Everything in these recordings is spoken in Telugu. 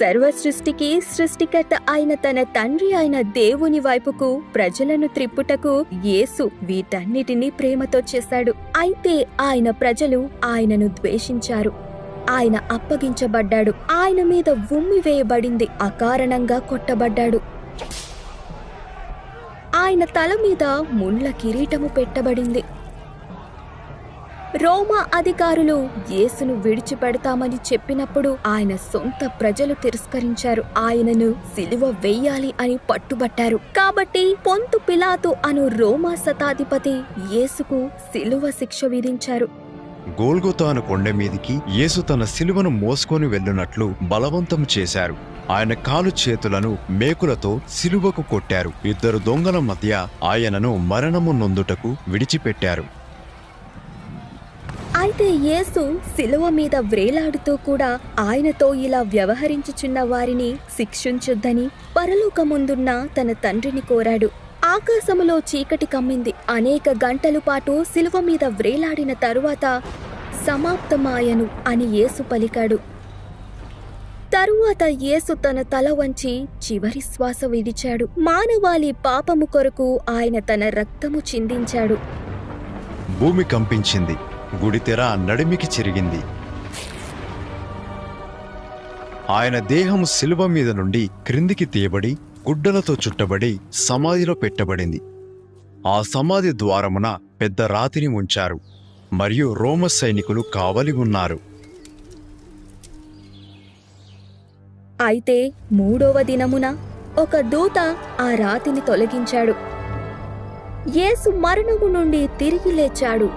సర్వ సృష్టికి సృష్టికర్త అయిన తన తండ్రి అయిన దేవుని వైపుకు ప్రజలను త్రిప్పుటకు యేసు వీటన్నిటినీ ప్రేమతో చేశాడు. అయితే ఆయన ప్రజలు ఆయనను ద్వేషించారు. ఆయన అప్పగించబడ్డాడు. ఆయన మీద ఉమ్మి వేయబడింది. అకారణంగా కొట్టబడ్డాడు. ఆయన తల మీద ముళ్ళ కిరీటము పెట్టబడింది. రోమా అధికారులు యేసును విడిచిపెడతామని చెప్పినప్పుడు ఆయన సొంత ప్రజలు తిరస్కరించారు. ఆయనను సిలువ వెయ్యాలి అని పట్టుబట్టారు. కాబట్టి పొంతు పిలాతు అను రోమా శతాధిపతి యేసుకు సిలువ శిక్ష విధించారు. గోల్గొతా అను కొండ మీదికి యేసు తన సిలువను మోసుకొని వెళ్ళునట్లు బలవంతం చేశారు. ఆయన కాలు చేతులను మేకులతో సిలువకు కొట్టారు. ఇద్దరు దొంగల మధ్య ఆయనను మరణము నొందుటకు విడిచిపెట్టారు. అయితే యేసు శిలువ మీద వ్రేలాడుతూ కూడా ఆయనతో ఇలా వ్యవహరించుచున్న వారిని శిక్షించొద్దని పరలోకముందున్న తన తండ్రిని కోరాడు. ఆకాశములో చీకటి కమ్మింది. అనేక గంటల పాటు శిలువ మీద వ్రేలాడిన తరువాత సమాప్తమాయను అని యేసు పలికాడు. తరువాత యేసు తన తల వంచి చివరి శ్వాస విడిచాడు. మానవాళి పాపము కొరకు ఆయన తన రక్తము చిందించాడు. భూమి కంపించింది. గుడితెర నడిమికి చిరిగింది. ఆయన దేహము శిలువ మీద నుండి క్రిందికి తీయబడి గుడ్డలతో చుట్టబడి సమాధిలో పెట్టబడింది. ఆ సమాధి ద్వారమున పెద్ద రాతిని ఉంచారు. మరియు రోమ సైనికులు కావలి ఉన్నారు. అయితే 3వ దినమున ఒక దూత ఆ రాతిని తొలగించాడు. యేసు మరణము నుండి తిరిగి లేచాడు.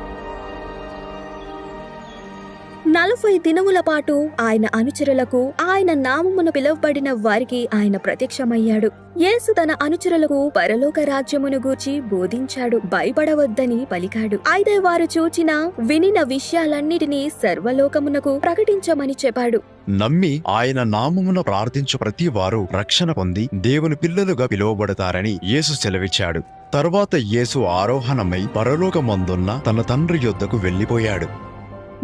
40 దినముల పాటు ఆయన అనుచరులకు, ఆయన నామమున పిలువబడిన వారికి ఆయన ప్రత్యక్షమయ్యాడు. యేసు తన అనుచరులకు పరలోక రాజ్యమును గూర్చి బోధించాడు. భయపడవద్దని పలికాడు. అయితే వారు చూచిన వినిన విషయాలన్నిటినీ సర్వలోకమునకు ప్రకటించమని చెప్పాడు. నమ్మి ఆయన నామమున ప్రార్థించు ప్రతి వారు రక్షణ పొంది దేవుని పిల్లలుగా పిలువబడతారని యేసు సెలవిచ్చాడు. తరువాత యేసు ఆరోహణమై పరలోకమందున్న తన తండ్రి యొద్దకు వెళ్ళిపోయాడు.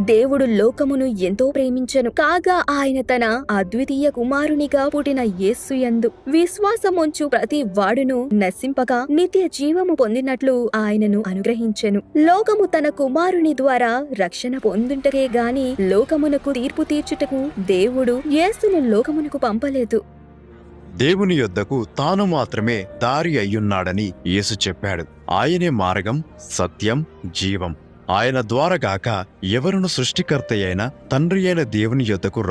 దేవుడు లోకమును ఎంతో ప్రేమించెను కాగా ఆయన తన అద్వితీయ కుమారునిగా పుట్టిన యేసు యందు విశ్వాసముంచు ప్రతి వాడును నశింపక నిత్య జీవము పొందినట్లు ఆయనను అనుగ్రహించెను. లోకము తన కుమారుని ద్వారా రక్షణ పొందుటకే గాని లోకమునకు తీర్పు తీర్చుటకు దేవుడు యేసును లోకమునకు పంపలేదు. దేవుని యొద్దకు తాను మాత్రమే దారి అయ్యున్నాడని యేసు చెప్పాడు. ఆయనే మార్గం, సత్యం, జీవం. ఆయన ద్వారాగాక ఎవరును సృష్టికర్త అయిన తండ్రి అయిన దేవుని యొద్దకు